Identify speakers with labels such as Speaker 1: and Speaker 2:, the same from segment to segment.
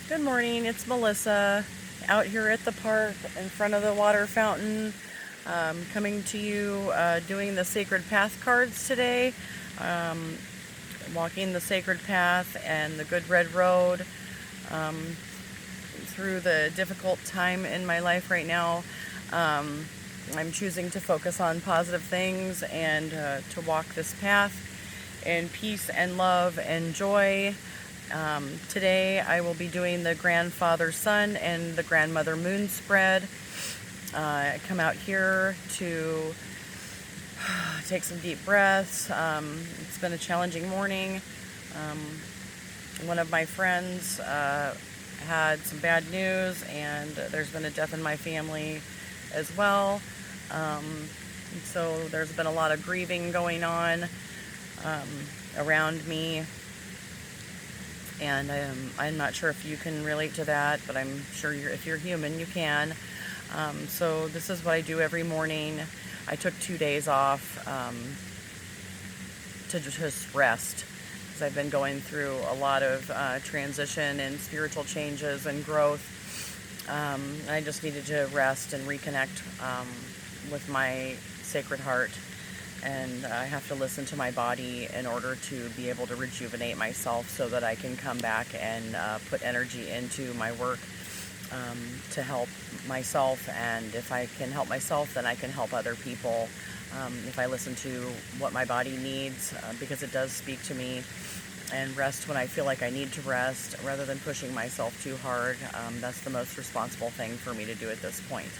Speaker 1: Good morning, it's Melissa out here at the park in front of the water fountain, coming to you doing the Sacred Path cards today, um, walking the Sacred Path and the Good Red Road through the difficult time in my life right now. Um, I'm choosing to focus on positive things and to walk this path in peace and love and joy. Today I will be doing the grandfather sun and the grandmother moon spread. I come out here to take some deep breaths. It's been a challenging morning. Um, One of my friends had some bad news, and there's been a death in my family as well. So there's been a lot of grieving going on around me. And I'm not sure if you can relate to that, but I'm sure if you're human, you can. So this is what I do every morning. I took 2 days off to just rest because I've been going through a lot of transition and spiritual changes and growth. I just needed to rest and reconnect with my Sacred Heart, and I have to listen to my body in order to be able to rejuvenate myself so that I can come back and put energy into my work to help myself. And if I can help myself, then I can help other people. If I listen to what my body needs, because it does speak to me, and rest when I feel like I need to rest rather than pushing myself too hard. That's the most responsible thing for me to do at this point.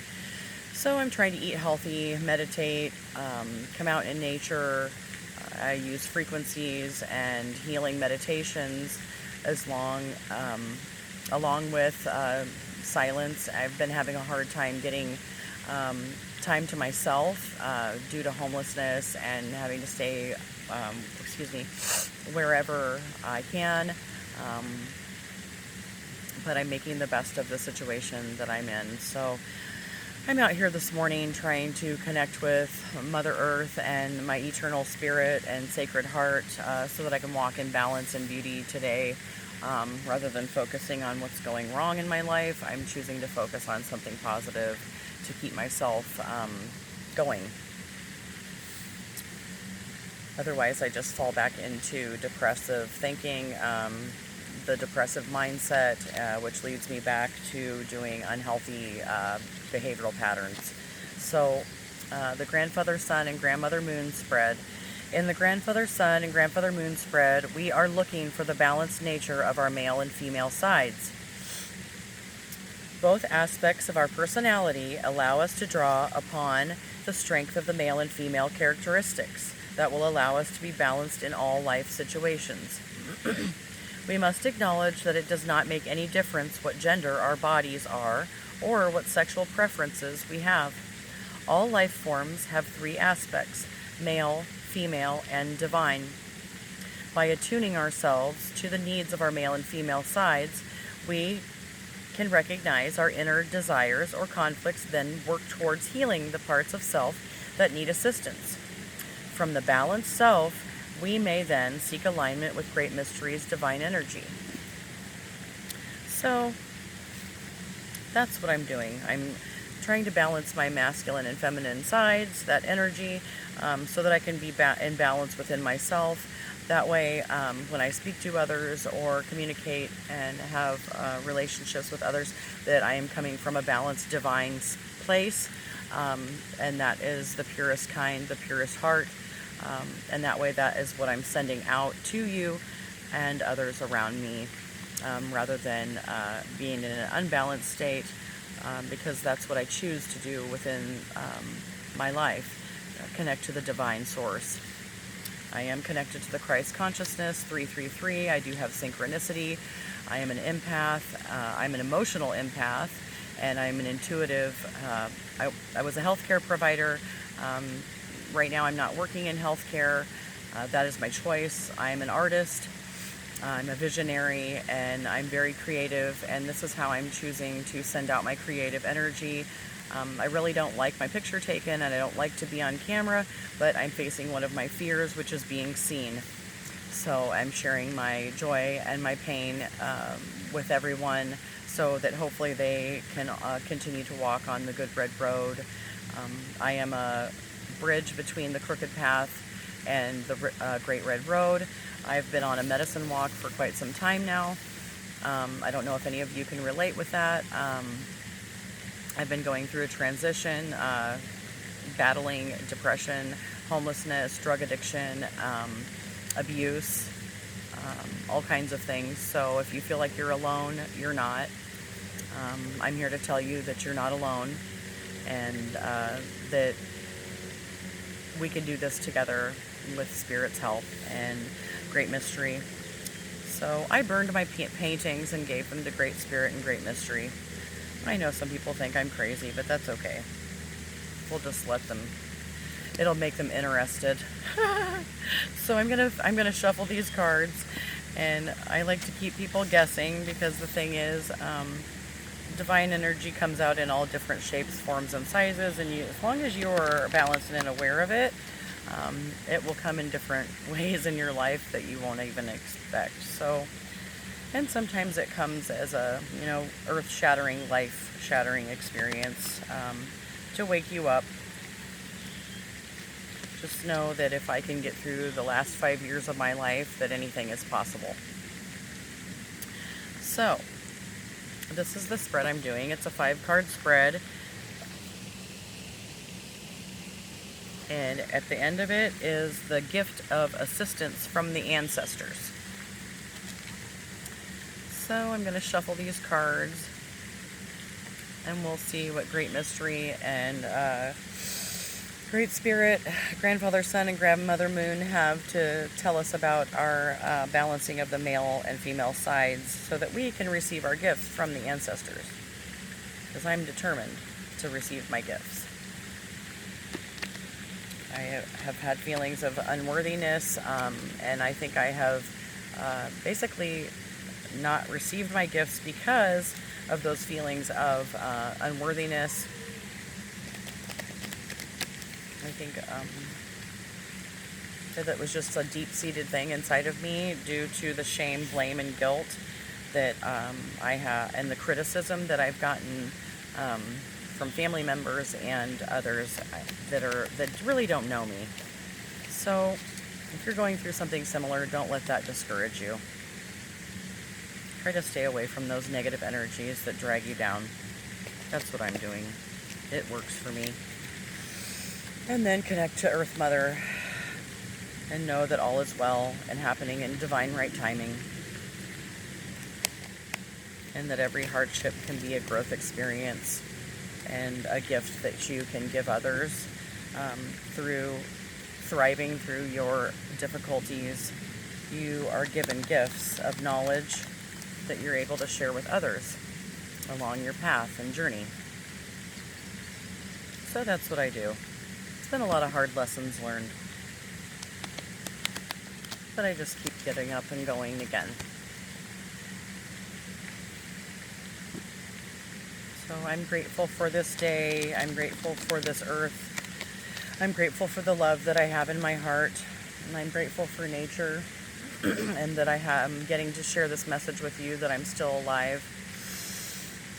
Speaker 1: So I'm trying to eat healthy, meditate, come out in nature. I use frequencies and healing meditations along with silence. I've been having a hard time getting time to myself due to homelessness and having to stay, wherever I can. But I'm making the best of the situation that I'm in. So I'm out here this morning trying to connect with Mother Earth and my eternal spirit and Sacred Heart so that I can walk in balance and beauty today. Rather than focusing on what's going wrong in my life, I'm choosing to focus on something positive to keep myself going. Otherwise, I just fall back into depressive thinking, the depressive mindset, which leads me back to doing unhealthy behavioral patterns. So, the grandfather sun and grandmother moon spread. In the grandfather sun and grandfather moon spread, we are looking for the balanced nature of our male and female sides. Both aspects of our personality allow us to draw upon the strength of the male and female characteristics that will allow us to be balanced in all life situations. We must acknowledge that it does not make any difference what gender our bodies are or what sexual preferences we have. All life forms have three aspects: male, female, and divine. By attuning ourselves to the needs of our male and female sides, we can recognize our inner desires or conflicts, then work towards healing the parts of self that need assistance. From the balanced self, we may then seek alignment with Great Mystery's divine energy. So that's what I'm doing. I'm trying to balance my masculine and feminine sides, that energy, so that I can be in balance within myself. That way, when I speak to others or communicate and have relationships with others, that I am coming from a balanced divine place, and that is the purest kind, the purest heart. And that way, that is what I'm sending out to you and others around me, rather than being in an unbalanced state, because that's what I choose to do within my life. Connect to the divine source. I am connected to the Christ consciousness, 333. I do have synchronicity. I am an empath. I'm an emotional empath, and I'm an intuitive. I was a healthcare provider. Right now, I'm not working in healthcare. That is my choice. I'm an artist. I'm a visionary, and I'm very creative, and this is how I'm choosing to send out my creative energy. I really don't like my picture taken, and I don't like to be on camera, but I'm facing one of my fears, which is being seen. So I'm sharing my joy and my pain with everyone so that hopefully they can continue to walk on the good red road. I am a bridge between the crooked path and the great red road. I've been on a medicine walk for quite some time now. I don't know if any of you can relate with that. I've been going through a transition, battling depression, homelessness, drug addiction, abuse, all kinds of things. So if you feel like you're alone, you're not. I'm here to tell you that you're not alone, and that we can do this together with Spirit's help and Great Mystery. So I burned my paintings and gave them to Great Spirit and Great Mystery. I know some people think I'm crazy, but that's okay. We'll just let them. It'll make them interested. So I'm gonna shuffle these cards, and I like to keep people guessing because the thing is, divine energy comes out in all different shapes, forms, and sizes, and as long as you're balanced and aware of it, it will come in different ways in your life that you won't even expect. So, and sometimes it comes as a, earth-shattering, life-shattering experience to wake you up. Just know that if I can get through the last 5 years of my life, that anything is possible. So, this is the spread I'm doing. It's a 5-card spread. And at the end of it is the gift of assistance from the ancestors. So I'm going to shuffle these cards, and we'll see what Great Mystery and Great Spirit, Grandfather Sun, and Grandmother Moon have to tell us about our balancing of the male and female sides so that we can receive our gifts from the ancestors. Because I'm determined to receive my gifts. I have had feelings of unworthiness, and I think I have basically not received my gifts because of those feelings of unworthiness. I think that was just a deep-seated thing inside of me due to the shame, blame, and guilt that I have, and the criticism that I've gotten from family members and others that really don't know me. So if you're going through something similar, don't let that discourage you. Try to stay away from those negative energies that drag you down. That's what I'm doing. It works for me. And then connect to Earth Mother and know that all is well and happening in divine right timing. And that every hardship can be a growth experience and a gift that you can give others through thriving through your difficulties. You are given gifts of knowledge that you're able to share with others along your path and journey. So that's what I do. It's been a lot of hard lessons learned, but I just keep getting up and going again. So I'm grateful for this day. I'm grateful for this earth. I'm grateful for the love that I have in my heart, and I'm grateful for nature and that I'm getting to share this message with you, that I'm still alive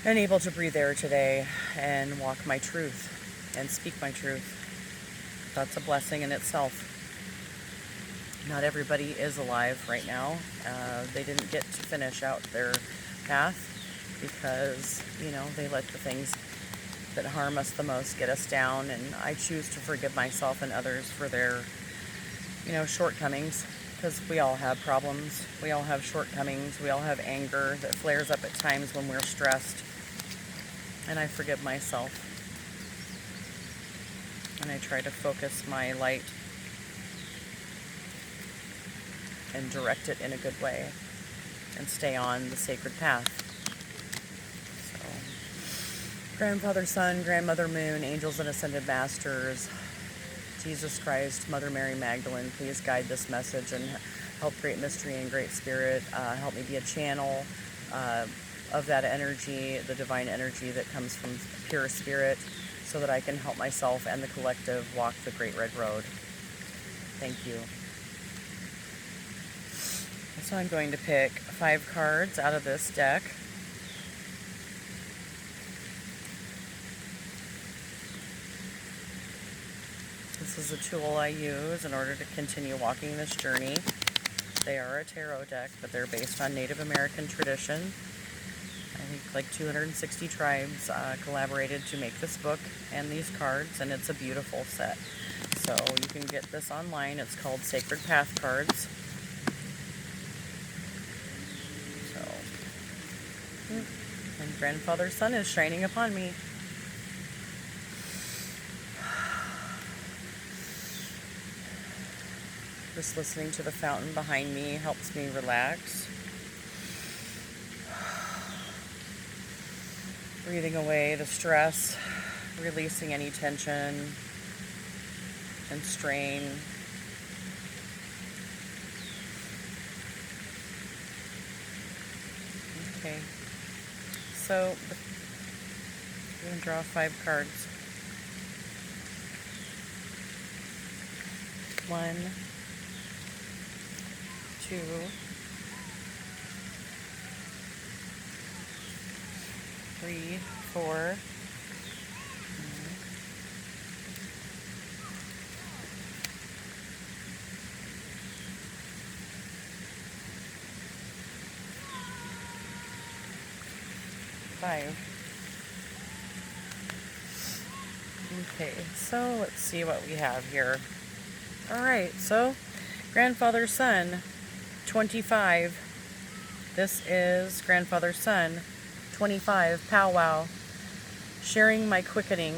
Speaker 1: and able to breathe air today and walk my truth and speak my truth. That's a blessing in itself. Not everybody is alive right now. They didn't get to finish out their path because, they let the things that harm us the most get us down. And I choose to forgive myself and others for their, shortcomings, because we all have problems. We all have shortcomings. We all have anger that flares up at times when we're stressed. And I forgive myself. And I try to focus my light and direct it in a good way and stay on the sacred path. So, Grandfather Sun, Grandmother Moon, Angels and Ascended Masters, Jesus Christ, Mother Mary Magdalene, please guide this message and help Great Mystery and Great Spirit. Help me be a channel of that energy, the divine energy that comes from pure spirit, so that I can help myself and the collective walk the Great Red Road. Thank you. So I'm going to pick 5 cards out of this deck. This is a tool I use in order to continue walking this journey. They are a tarot deck, but they're based on Native American tradition. I think like 260 tribes collaborated to make this book and these cards, and it's a beautiful set. So you can get this online. It's called Sacred Path Cards. And Grandfather Sun is shining upon me. Just listening to the fountain behind me helps me relax. Breathing away the stress, releasing any tension and strain. Okay. So, I'm going to draw 5 cards. 1, 2, 3, 4, 5. Okay, so let's see what we have here. Alright, so Grandfather Sun, 25. This is Grandfather Sun, 25, powwow. Sharing my quickening,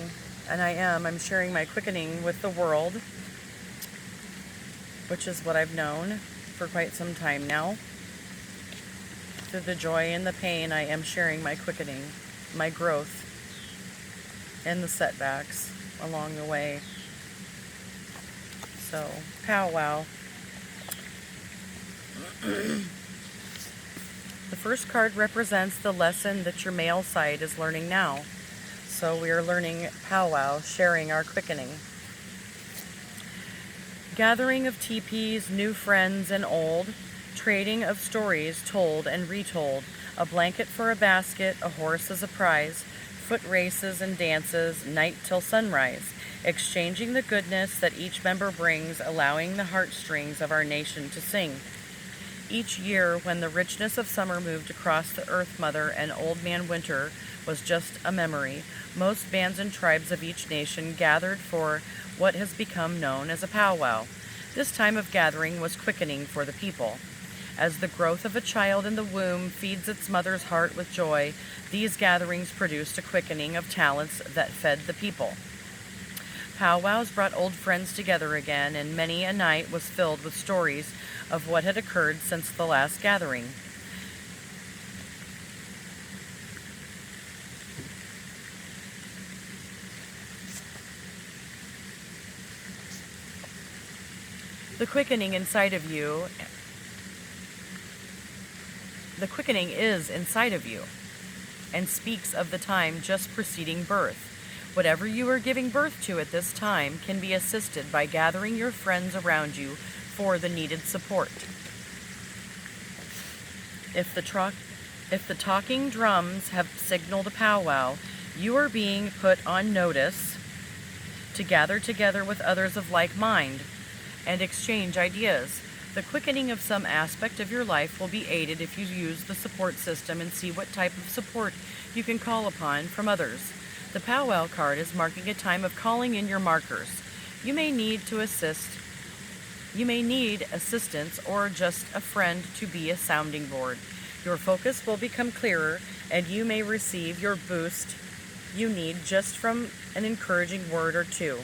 Speaker 1: and I'm sharing my quickening with the world, which is what I've known for quite some time now. Through the joy and the pain, I am sharing my quickening, my growth, and the setbacks along the way. So, powwow. The first card represents the lesson that your male side is learning now. So we are learning powwow, sharing our quickening. Gathering of teepees, new friends and old, trading of stories told and retold, a blanket for a basket, a horse as a prize, foot races and dances, night till sunrise, exchanging the goodness that each member brings, allowing the heartstrings of our nation to sing. Each year, when the richness of summer moved across the Earth Mother and Old Man Winter was just a memory, most bands and tribes of each nation gathered for what has become known as a powwow. This time of gathering was quickening for the people. As the growth of a child in the womb feeds its mother's heart with joy, these gatherings produced a quickening of talents that fed the people. Powwows brought old friends together again, and many a night was filled with stories of what had occurred since the last gathering. The quickening is inside of you and speaks of the time just preceding birth. Whatever you are giving birth to at this time can be assisted by gathering your friends around you for the needed support. If the talking drums have signaled a powwow, you are being put on notice to gather together with others of like mind and exchange ideas. The quickening of some aspect of your life will be aided if you use the support system and see what type of support you can call upon from others. The powwow card is marking a time of calling in your markers. You may need assistance or just a friend to be a sounding board. Your focus will become clearer and you may receive your boost you need just from an encouraging word or two.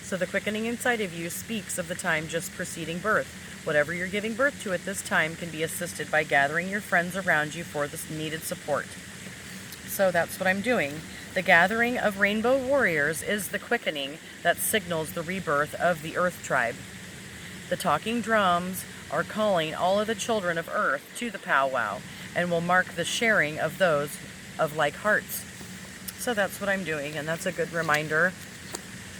Speaker 1: So the quickening inside of you speaks of the time just preceding birth. Whatever you're giving birth to at this time can be assisted by gathering your friends around you for this needed support. So that's what I'm doing. The gathering of rainbow warriors is the quickening that signals the rebirth of the Earth Tribe. The talking drums are calling all of the children of Earth to the powwow and will mark the sharing of those of like hearts. So that's what I'm doing, and that's a good reminder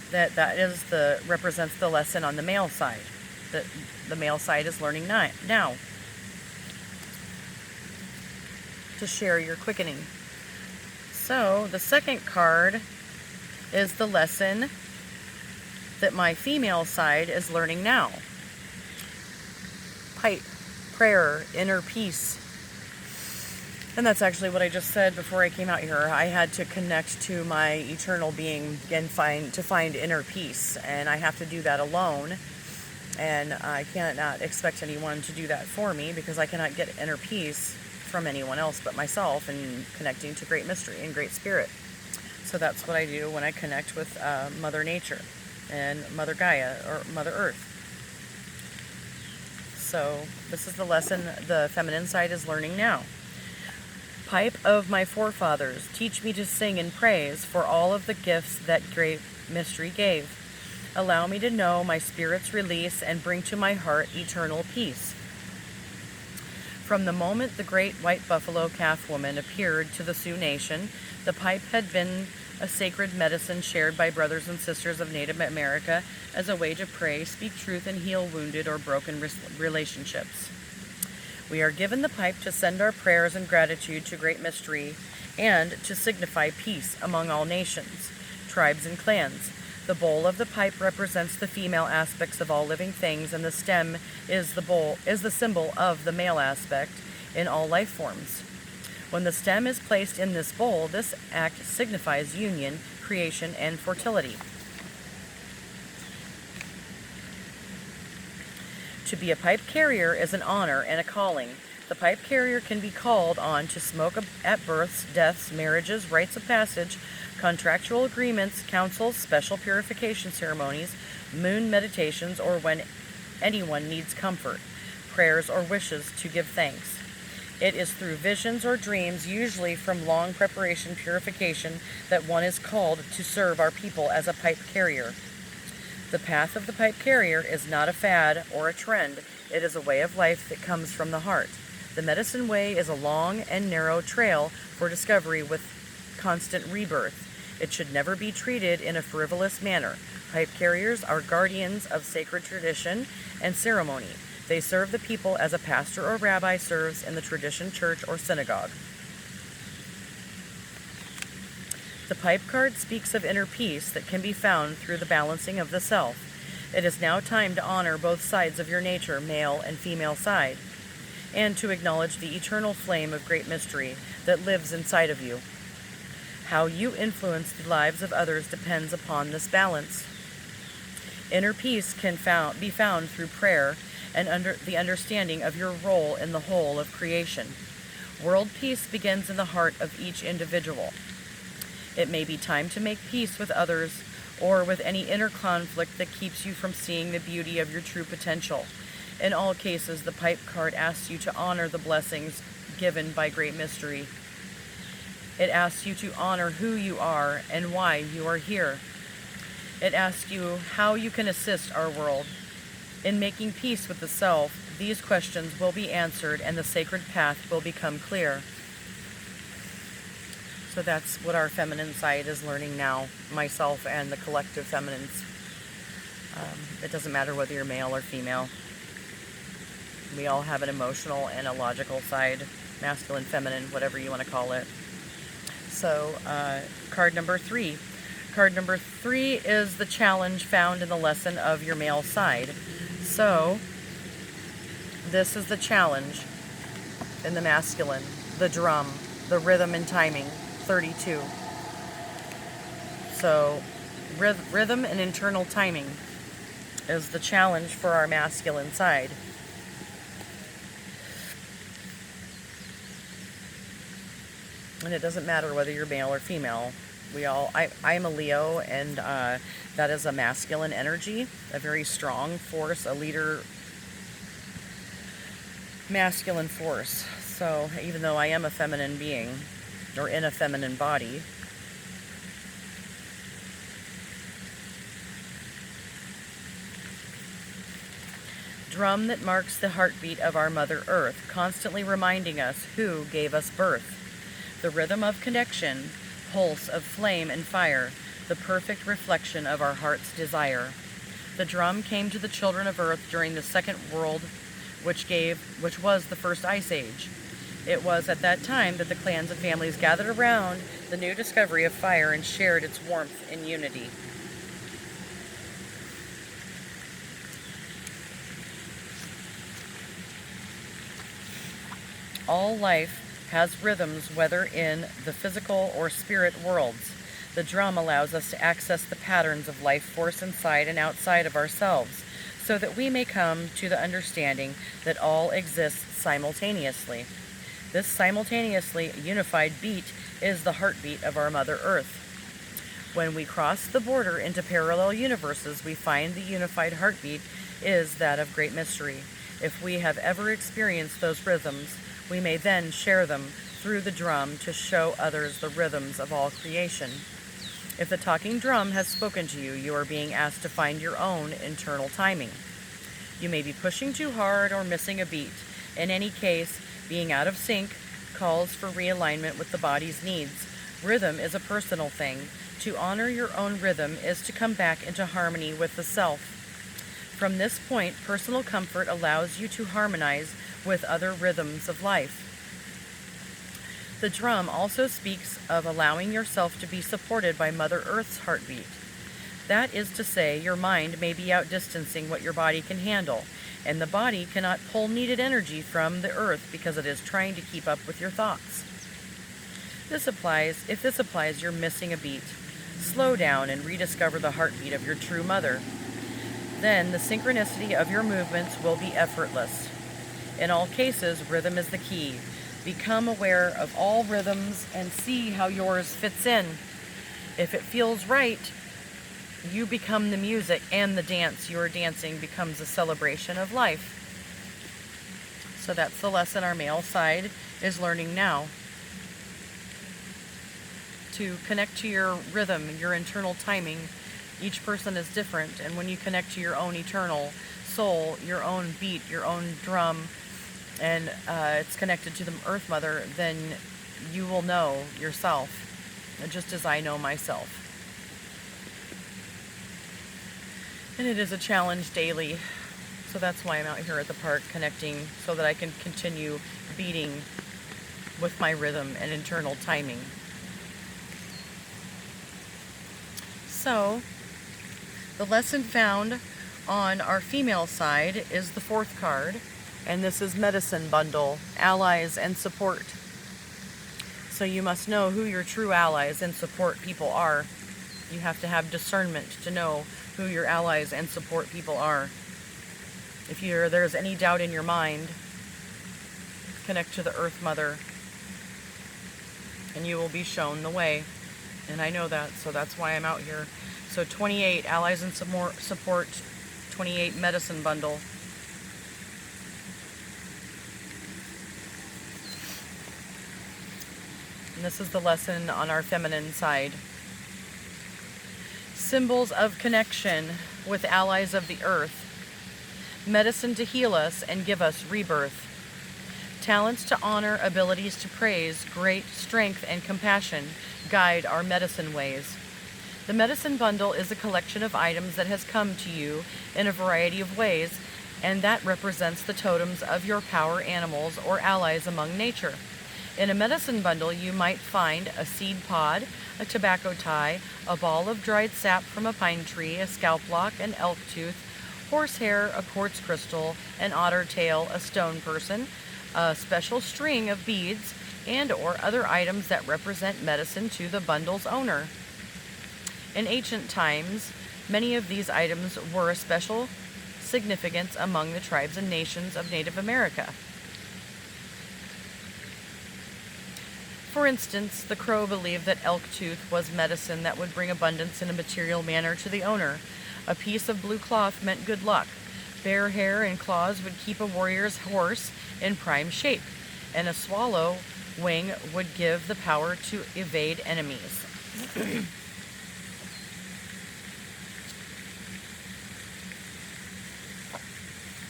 Speaker 1: that represents the lesson on the male side. the male side is learning now to share your quickening. So the second card is the lesson that my female side is learning now. Pipe, prayer, inner peace. And that's actually what I just said before I came out here. I had to connect to my eternal being and find inner peace. And I have to do that alone. And I cannot expect anyone to do that for me, because I cannot get inner peace from anyone else but myself, and connecting to Great Mystery and Great Spirit. So that's what I do when I connect with Mother Nature and Mother Gaia, or Mother Earth. So this is the lesson the feminine side is learning now. Pipe of my forefathers, teach me to sing in praise for all of the gifts that Great Mystery gave. Allow me to know my spirit's release and bring to my heart eternal peace. From the moment the great white buffalo calf woman appeared to the Sioux Nation, the pipe had been a sacred medicine shared by brothers and sisters of Native America as a way to pray, speak truth, and heal wounded or broken relationships. We are given the pipe to send our prayers and gratitude to Great Mystery and to signify peace among all nations, tribes, and clans. The bowl of the pipe represents the female aspects of all living things, and the stem is the symbol of the male aspect in all life forms. When the stem is placed in this bowl, this act signifies union, creation, and fertility. To be a pipe carrier is an honor and a calling. The pipe carrier can be called on to smoke at births, deaths, marriages, rites of passage, contractual agreements, councils, special purification ceremonies, moon meditations, or when anyone needs comfort, prayers, or wishes to give thanks. It is through visions or dreams, usually from long preparation purification, that one is called to serve our people as a pipe carrier. The path of the pipe carrier is not a fad or a trend. It is a way of life that comes from the heart. The medicine way is a long and narrow trail for discovery with constant rebirth. It should never be treated in a frivolous manner. Pipe carriers are guardians of sacred tradition and ceremony. They serve the people as a pastor or rabbi serves in the tradition church or synagogue. The pipe card speaks of inner peace that can be found through the balancing of the self. It is now time to honor both sides of your nature, male and female side, and to acknowledge the eternal flame of Great Mystery that lives inside of you. How you influence the lives of others depends upon this balance. Inner peace can be found through prayer and the understanding of your role in the whole of creation. World peace begins in the heart of each individual. It may be time to make peace with others or with any inner conflict that keeps you from seeing the beauty of your true potential. In all cases, the pipe card asks you to honor the blessings given by Great Mystery. It asks you to honor who you are and why you are here. It asks you how you can assist our world. In making peace with the self, these questions will be answered and the sacred path will become clear. So that's what our feminine side is learning now, myself and the collective feminines. It doesn't matter whether you're male or female. We all have an emotional and a logical side, masculine, feminine, whatever you want to call it. So, card number 3. Card number 3 is the challenge found in the lesson of your male side. So, this is the challenge in the masculine, the drum, the rhythm and timing, 32. So, rhythm and internal timing is the challenge for our masculine side. And it doesn't matter whether you're male or female. I'm a Leo, and that is a masculine energy, a very strong force, a leader, masculine force. So even though I am a feminine being, or in a feminine body, drum that marks the heartbeat of our Mother Earth, constantly reminding us who gave us birth. The rhythm of connection, pulse of flame and fire, the perfect reflection of our heart's desire. The drum came to the children of Earth during the Second World, which was the first ice age. It was at that time that the clans and families gathered around the new discovery of fire and shared its warmth and unity. All life has rhythms, whether in the physical or spirit worlds. The drum allows us to access the patterns of life force inside and outside of ourselves, so that we may come to the understanding that all exists simultaneously. This simultaneously unified beat is the heartbeat of our Mother Earth. When we cross the border into parallel universes, we find the unified heartbeat is that of great mystery. If we have ever experienced those rhythms, we may then share them through the drum to show others the rhythms of all creation. If the talking drum has spoken to you, you are being asked to find your own internal timing. You may be pushing too hard or missing a beat. In any case, being out of sync calls for realignment with the body's needs. Rhythm is a personal thing. To honor your own rhythm is to come back into harmony with the self. From this point, personal comfort allows you to harmonize with other rhythms of life. The drum also speaks of allowing yourself to be supported by Mother Earth's heartbeat. That is to say, your mind may be outdistancing what your body can handle, and the body cannot pull needed energy from the earth because it is trying to keep up with your thoughts. If this applies, you're missing a beat. Slow down and rediscover the heartbeat of your true mother. Then the synchronicity of your movements will be effortless. In all cases, rhythm is the key. Become aware of all rhythms and see how yours fits in. If it feels right, you become the music, and the dance you are dancing becomes a celebration of life. So that's the lesson our male side is learning now. To connect to your rhythm, your internal timing. Each person is different, and when you connect to your own eternal soul, your own beat, your own drum, and it's connected to the Earth Mother, then you will know yourself, just as I know myself. And it is a challenge daily, so that's why I'm out here at the park connecting, so that I can continue beating with my rhythm and internal timing. So, the lesson found on our female side is the 4th card, and this is Medicine Bundle, Allies and Support. So you must know who your true allies and support people are. You have to have discernment to know who your allies and support people are. If there's any doubt in your mind, connect to the Earth Mother, and you will be shown the way. And I know that, so that's why I'm out here. So 28, Allies and Support, 28, Medicine Bundle. And this is the lesson on our feminine side. Symbols of connection with allies of the earth. Medicine to heal us and give us rebirth. Talents to honor, abilities to praise, great strength and compassion guide our medicine ways. The Medicine Bundle is a collection of items that has come to you in a variety of ways, and that represents the totems of your power animals or allies among nature. In a medicine bundle, you might find a seed pod, a tobacco tie, a ball of dried sap from a pine tree, a scalp lock, an elk tooth, horsehair, a quartz crystal, an otter tail, a stone person, a special string of beads, and or other items that represent medicine to the bundle's owner. In ancient times, many of these items were of special significance among the tribes and nations of Native America. For instance, the Crow believed that elk tooth was medicine that would bring abundance in a material manner to the owner. A piece of blue cloth meant good luck. Bear hair and claws would keep a warrior's horse in prime shape, and a swallow wing would give the power to evade enemies.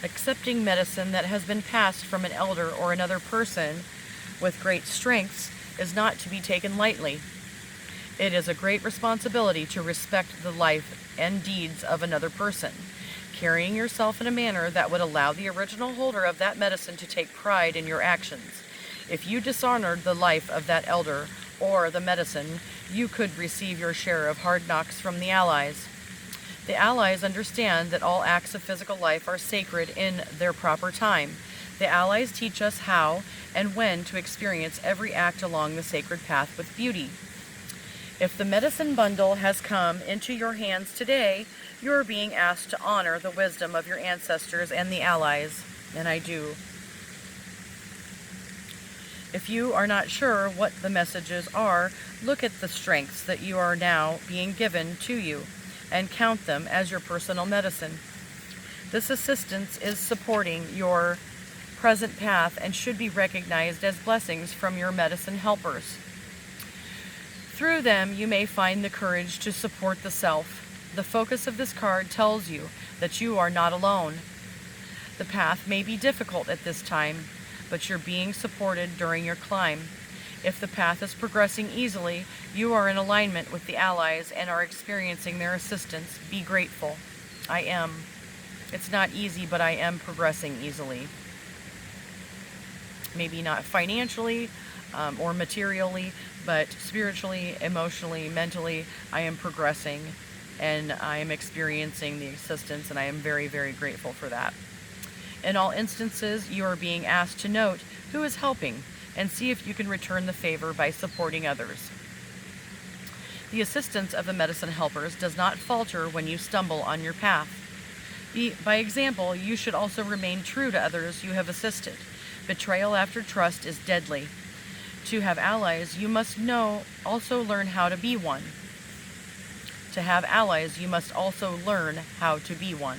Speaker 1: Accepting medicine that has been passed from an elder or another person with great strengths is not to be taken lightly. It is a great responsibility to respect the life and deeds of another person. carrying yourself in a manner that would allow the original holder of that medicine to take pride in your actions. If you dishonored the life of that elder or the medicine, you could receive your share of hard knocks from the allies. The allies understand that all acts of physical life are sacred in their proper time. The allies teach us how and when to experience every act along the sacred path with beauty. If the medicine bundle has come into your hands today, you are being asked to honor the wisdom of your ancestors and the allies, and I do. If you are not sure what the messages are, look at the strengths that you are now being given to you and count them as your personal medicine. This assistance is supporting your present path and should be recognized as blessings from your medicine helpers. Through them, you may find the courage to support the self. The focus of this card tells you that you are not alone. The path may be difficult at this time, but you're being supported during your climb. If the path is progressing easily, you are in alignment with the allies and are experiencing their assistance. Be grateful. I am. It's not easy, but I am progressing easily. Maybe not financially or materially, but spiritually, emotionally, mentally, I am progressing and I am experiencing the assistance, and I am very, very grateful for that. In all instances, you are being asked to note who is helping and see if you can return the favor by supporting others. The assistance of the medicine helpers does not falter when you stumble on your path. By example, you should also remain true to others you have assisted. Betrayal after trust is deadly. To have allies, you must also learn how to be one. To have allies, you must also learn how to be one.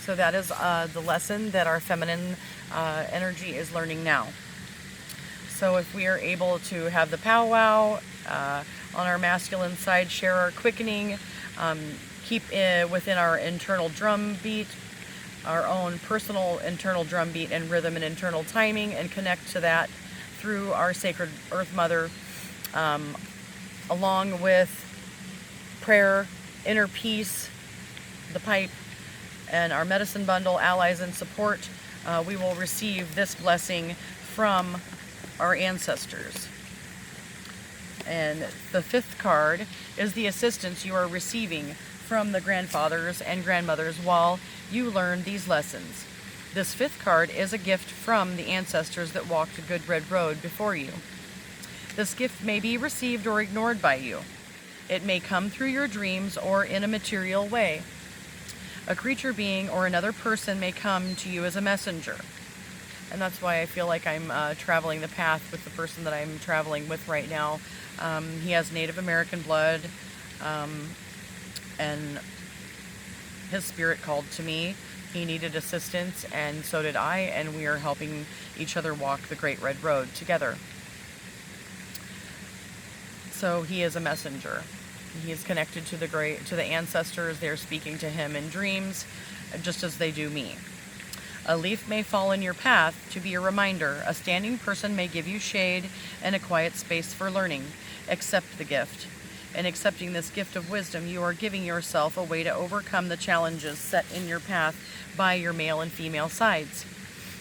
Speaker 1: So that is the lesson that our feminine energy is learning now. So if we are able to have the powwow on our masculine side, share our quickening, keep within our internal drum beat, our own personal internal drum beat and rhythm and internal timing, and connect to that through our sacred Earth Mother, along with prayer, inner peace, the pipe, and our medicine bundle, allies and support, we will receive this blessing from our ancestors. And the fifth card is the assistance you are receiving from the grandfathers and grandmothers while you learn these lessons. This fifth card is a gift from the ancestors that walked a good red road before you. This gift may be received or ignored by you. It may come through your dreams or in a material way. A creature being or another person may come to you as a messenger. And that's why I feel like I'm traveling the path with the person that I'm traveling with right now. He has Native American blood, and his spirit called to me. He needed assistance, and so did I, and we are helping each other walk the Great Red Road together. So he is a messenger. He is connected to the ancestors. They are speaking to him in dreams, just as they do me. A leaf may fall in your path to be a reminder. A standing person may give you shade and a quiet space for learning. Accept the gift. In accepting this gift of wisdom, you are giving yourself a way to overcome the challenges set in your path by your male and female sides.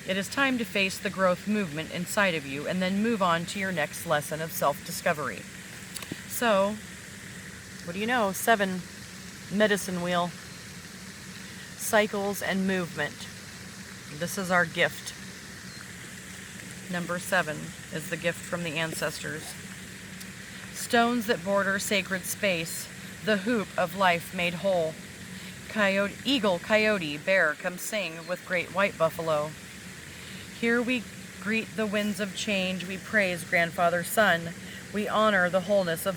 Speaker 1: It is time to face the growth movement inside of you and then move on to your next lesson of self-discovery. So, what do you know? 7, medicine wheel, cycles and movement. This is our gift. Number 7 is the gift from the ancestors. Stones that border sacred space, the hoop of life made whole. Coyote, eagle, coyote, bear, come sing with great white buffalo. Here we greet the winds of change, we praise grandfather sun, we honor the wholeness of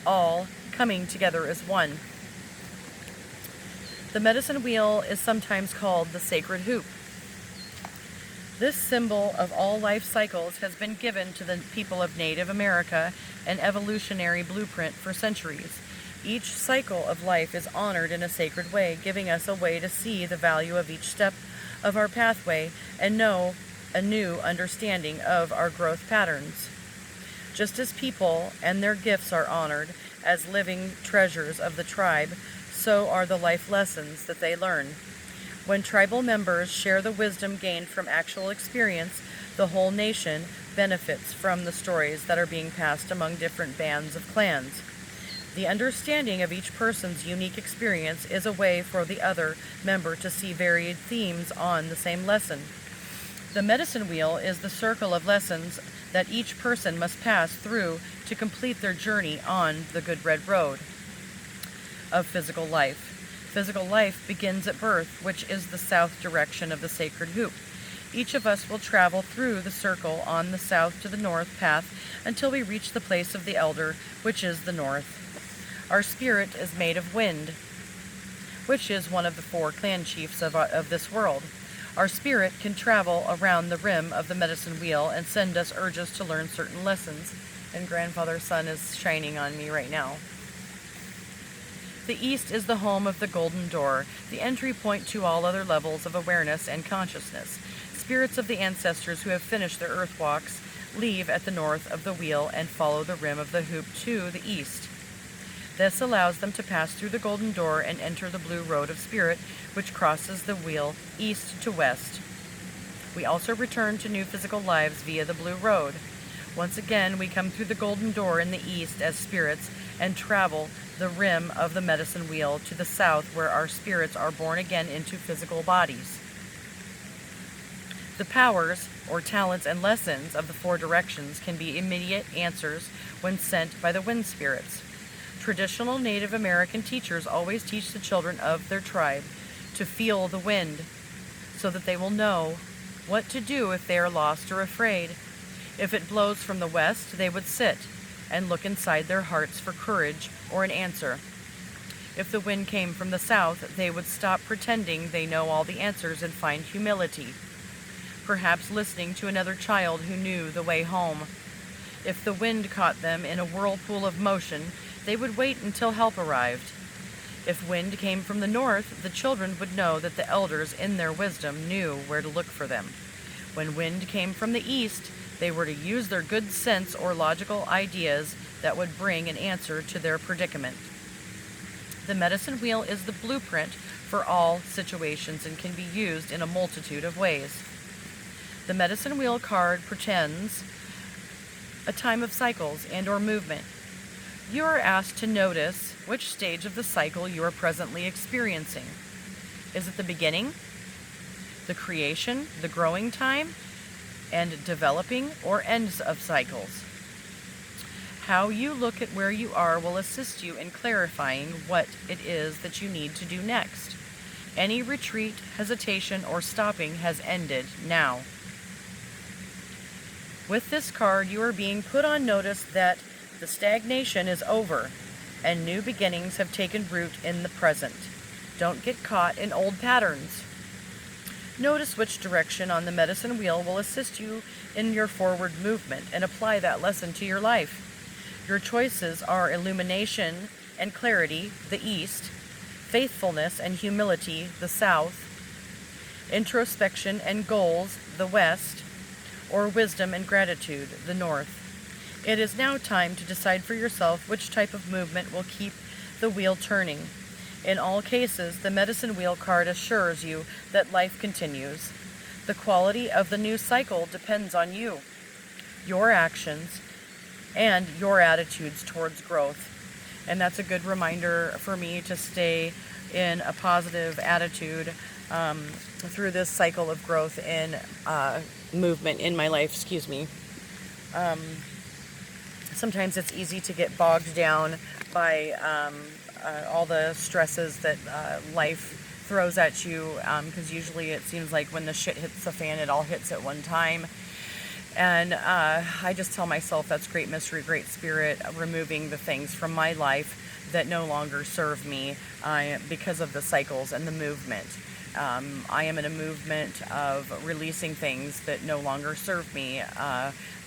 Speaker 1: all coming together as one. The medicine wheel is sometimes called the sacred hoop. This symbol of all life cycles has been given to the people of Native America, an evolutionary blueprint for centuries. Each cycle of life is honored in a sacred way, giving us a way to see the value of each step of our pathway and know a new understanding of our growth patterns. Just as people and their gifts are honored as living treasures of the tribe, so are the life lessons that they learn. When tribal members share the wisdom gained from actual experience, the whole nation benefits from the stories that are being passed among different bands of clans. The understanding of each person's unique experience is a way for the other member to see varied themes on the same lesson. The medicine wheel is the circle of lessons that each person must pass through to complete their journey on the Good Red Road of physical life. Physical life begins at birth, which is the south direction of the sacred hoop. Each of us will travel through the circle on the south to the north path until we reach the place of the elder, which is the north. Our spirit is made of wind, which is one of the 4 clan chiefs of this world. Our spirit can travel around the rim of the medicine wheel and send us urges to learn certain lessons. And Grandfather's sun is shining on me right now. The east is the home of the golden door, the entry point to all other levels of awareness and consciousness. Spirits of the ancestors who have finished their earth walks leave at the north of the wheel and follow the rim of the hoop to the east. This allows them to pass through the golden door and enter the blue road of spirit, which crosses the wheel east to west. We also return to new physical lives via the blue road. Once again, we come through the golden door in the east as spirits and travel the rim of the medicine wheel to the south, where our spirits are born again into physical bodies. The powers, or talents and lessons of the 4 directions can be immediate answers when sent by the wind spirits. Traditional Native American teachers always teach the children of their tribe to feel the wind so that they will know what to do if they are lost or afraid. If it blows from the west, they would sit and look inside their hearts for courage or an answer. If the wind came from the south, they would stop pretending they know all the answers and find humility, perhaps listening to another child who knew the way home. If the wind caught them in a whirlpool of motion, they would wait until help arrived. If wind came from the north, the children would know that the elders in their wisdom knew where to look for them. When wind came from the east, they were to use their good sense or logical ideas that would bring an answer to their predicament. The medicine wheel is the blueprint for all situations and can be used in a multitude of ways. The medicine wheel card pretends a time of cycles and or movement. You are asked to notice which stage of the cycle you are presently experiencing. Is it the beginning, the creation, the growing time, and developing or ends of cycles? How you look at where you are will assist you in clarifying what it is that you need to do next. Any retreat, hesitation, or stopping has ended now. With this card, you are being put on notice that the stagnation is over and new beginnings have taken root in the present. Don't get caught in old patterns. Notice which direction on the medicine wheel will assist you in your forward movement and apply that lesson to your life. Your choices are illumination and clarity, the east, faithfulness and humility, the south, introspection and goals, the west, or wisdom and gratitude, the north. It is now time to decide for yourself which type of movement will keep the wheel turning. In all cases, the medicine wheel card assures you that life continues. The quality of the new cycle depends on you, your actions, and your attitudes towards growth. And that's a good reminder for me to stay in a positive attitude through this cycle of growth and movement in my life. Sometimes it's easy to get bogged down by all the stresses that life throws at you, because usually it seems like when the shit hits the fan, it all hits at one time. And I just tell myself that's great mystery, great spirit, removing the things from my life that no longer serve me because of the cycles and the movement. I am in a movement of releasing things that no longer serve me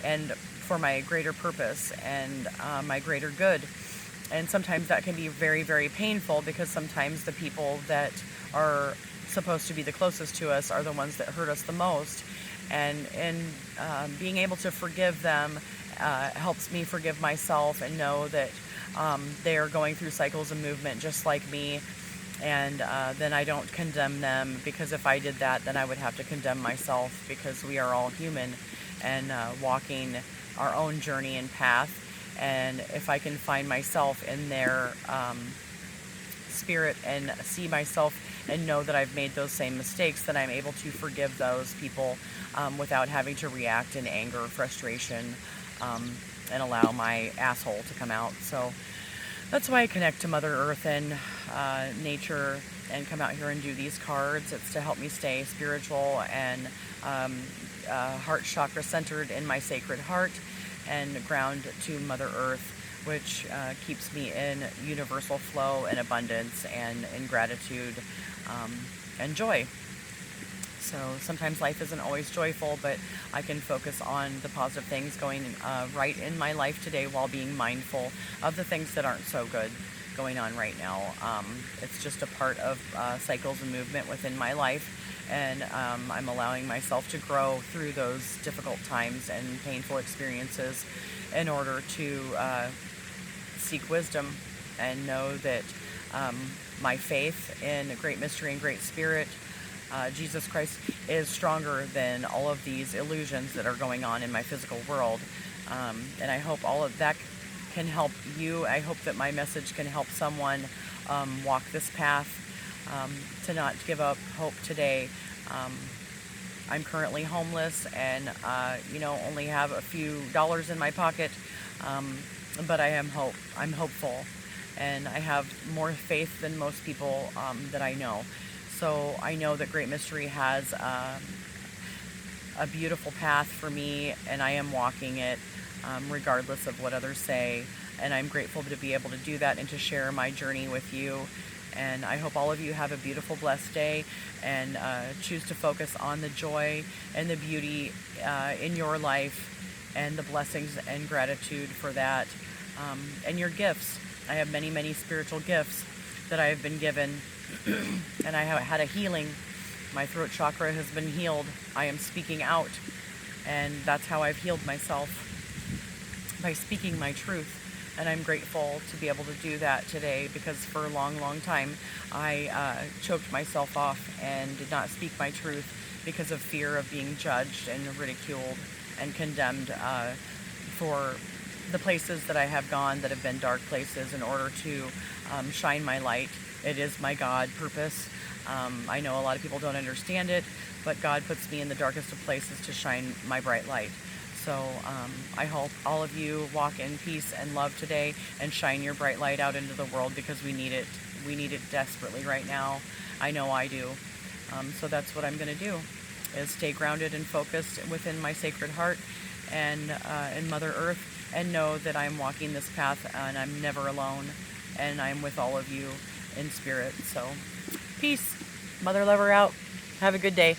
Speaker 1: and for my greater purpose and my greater good. And sometimes that can be very, very painful, because sometimes the people that are supposed to be the closest to us are the ones that hurt us the most. And being able to forgive them helps me forgive myself and know that they are going through cycles of movement just like me. And then I don't condemn them, because if I did that, then I would have to condemn myself, because we are all human and walking our own journey and path. And if I can find myself in their spirit and see myself and know that I've made those same mistakes, then I'm able to forgive those people without having to react in anger or frustration, and allow my asshole to come out. So that's why I connect to Mother Earth and nature and come out here and do these cards. It's to help me stay spiritual and heart chakra centered in my sacred heart, and ground to Mother Earth, which keeps me in universal flow and abundance and in gratitude and joy. So sometimes life isn't always joyful, but I can focus on the positive things going right in my life today, while being mindful of the things that aren't so good going on right now. It's just a part of cycles and movement within my life, and I'm allowing myself to grow through those difficult times and painful experiences in order to seek wisdom and know that my faith in a great mystery and great spirit, Jesus Christ, is stronger than all of these illusions that are going on in my physical world. And I hope all of that can help you. I hope that my message can help someone walk this path, to not give up hope today. I'm currently homeless and, only have a few dollars in my pocket, but I am I'm hopeful, and I have more faith than most people that I know. So I know that Great Mystery has a beautiful path for me, and I am walking it regardless of what others say. And I'm grateful to be able to do that and to share my journey with you. And I hope all of you have a beautiful, blessed day, and choose to focus on the joy and the beauty in your life, and the blessings and gratitude for that, and your gifts. I have many, many spiritual gifts that I have been given, and I have had a healing. My throat chakra has been healed. I am speaking out, and that's how I've healed myself, by speaking my truth. And I'm grateful to be able to do that today, because for a long, long time I choked myself off and did not speak my truth because of fear of being judged and ridiculed and condemned for the places that I have gone that have been dark places, in order to shine my light. It is my God purpose. I know a lot of people don't understand it, but God puts me in the darkest of places to shine my bright light. So I hope all of you walk in peace and love today, and shine your bright light out into the world, because we need it. We need it desperately right now. I know I do. So that's what I'm going to do, is stay grounded and focused within my sacred heart and in Mother Earth, and know that I'm walking this path, and I'm never alone, and I'm with all of you in spirit. So peace. Mother Lover out. Have a good day.